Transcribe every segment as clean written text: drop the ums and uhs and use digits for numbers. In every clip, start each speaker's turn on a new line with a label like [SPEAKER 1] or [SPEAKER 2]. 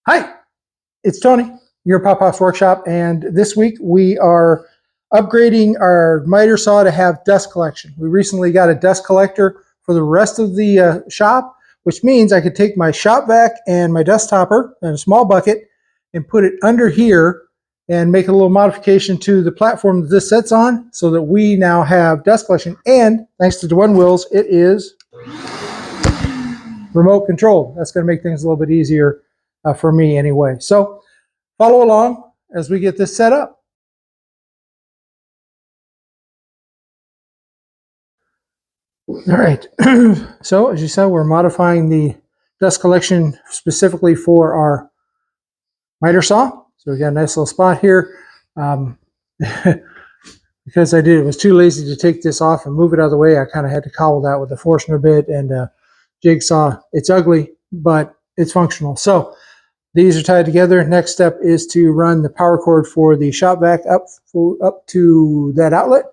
[SPEAKER 1] Hi, it's Tony, your Pop Pop's Workshop, and this week we are upgrading our miter saw to have dust collection. We recently got a dust collector for the rest of the shop, which means I could take my shop vac and my dust topper in a small bucket and put it under here and make a little modification to the platform that this sits on so that we now have dust collection. And thanks to Dewenwils, it is remote controlled. That's going to make things a little bit easier for me anyway. So follow along as we get this set up. All right, so as you saw, we're modifying the dust collection specifically for our miter saw. So we got a nice little spot here. Because I was too lazy to take this off and move it out of the way, I kind of had to cobble that with a Forstner bit and a jigsaw. It's ugly, but it's functional. So these are tied together. Next step is to run the power cord for the shop vac up to that outlet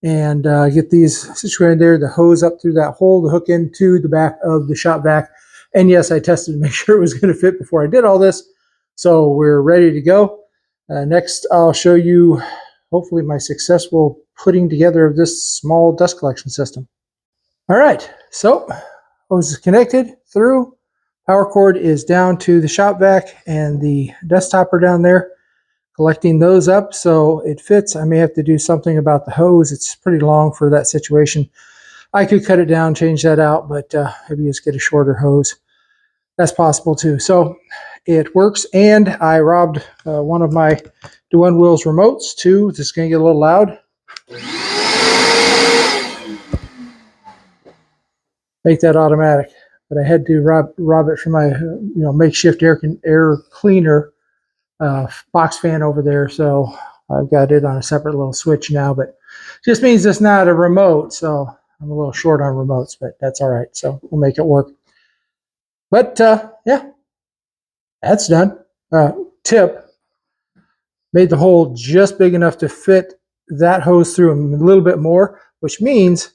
[SPEAKER 1] and get these situated there, the hose up through that hole, the hook into the back of the shop vac. And yes, I tested to make sure it was going to fit before I did all this. So we're ready to go. Next, I'll show you hopefully my successful putting together of this small dust collection system. All right, so hose is connected through. Power cord is down to the shop vac and the dust topper down there, collecting those up so it fits. I may have to do something about the hose. It's pretty long for that situation. I could cut it down, change that out, but maybe just get a shorter hose. That's possible too. So it works, and I robbed one of my Dewenwils remotes too. This is going to get a little loud. Make that automatic. But I had to rob it from my makeshift air cleaner box fan over there. So I've got it on a separate little switch now, but just means it's not a remote. So I'm a little short on remotes, but that's all right. So we'll make it work. But yeah, that's done. Tip, made the hole just big enough to fit that hose through a little bit more, which means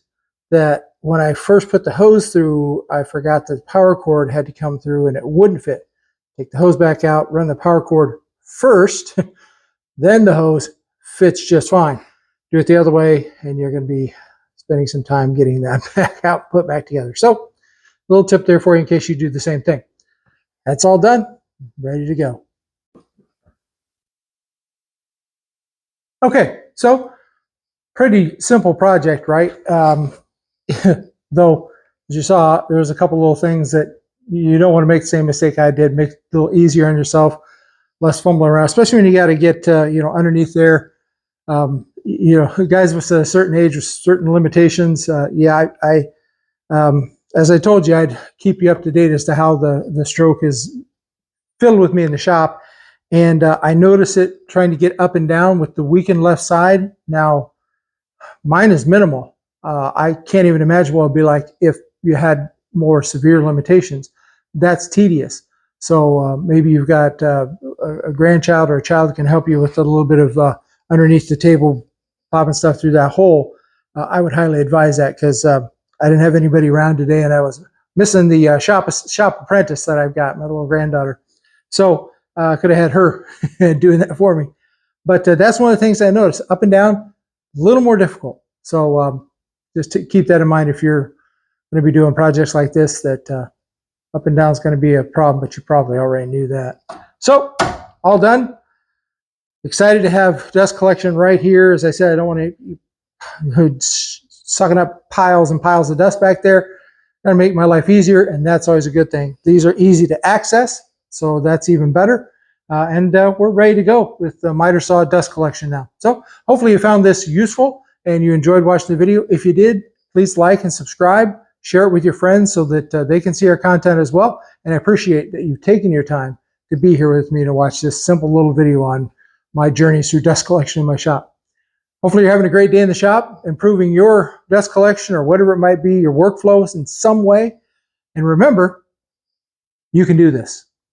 [SPEAKER 1] that when I first put the hose through, I forgot that the power cord had to come through and it wouldn't fit. Take the hose back out, run the power cord first, then the hose fits just fine. Do it the other way, and you're going to be spending some time getting that back out, put back together. So a little tip there for you in case you do the same thing. That's all done, ready to go. Okay, so pretty simple project, right? Though, as you saw, there's a couple little things that you don't want to make the same mistake I did. Make it a little easier on yourself, less fumbling around, especially when you got to get underneath there. Guys with a certain age with certain limitations. As I told you, I'd keep you up to date as to how the stroke is filled with me in the shop. And I notice it trying to get up and down with the weakened left side. Now, mine is minimal. I can't even imagine what it would be like if you had more severe limitations. That's tedious. So maybe you've got a grandchild or a child that can help you with a little bit of underneath the table, popping stuff through that hole. I would highly advise that because I didn't have anybody around today, and I was missing the shop apprentice that I've got, my little granddaughter. So I could have had her doing that for me. But that's one of the things I noticed. Up and down, a little more difficult. So just to keep that in mind if you're going to be doing projects like this, that up and down is going to be a problem, but you probably already knew that. So all done. Excited to have dust collection right here. As I said, I don't want to sucking up piles and piles of dust back there. That'll make my life easier, and that's always a good thing. These are easy to access, so that's even better. And we're ready to go with the miter saw dust collection now. So hopefully you found this useful and you enjoyed watching the video. If you did, please like and subscribe. Share it with your friends so that they can see our content as well. And I appreciate that you've taken your time to be here with me to watch this simple little video on my journeys through dust collection in my shop. Hopefully you're having a great day in the shop, improving your dust collection or whatever it might be, your workflows in some way. And remember, you can do this.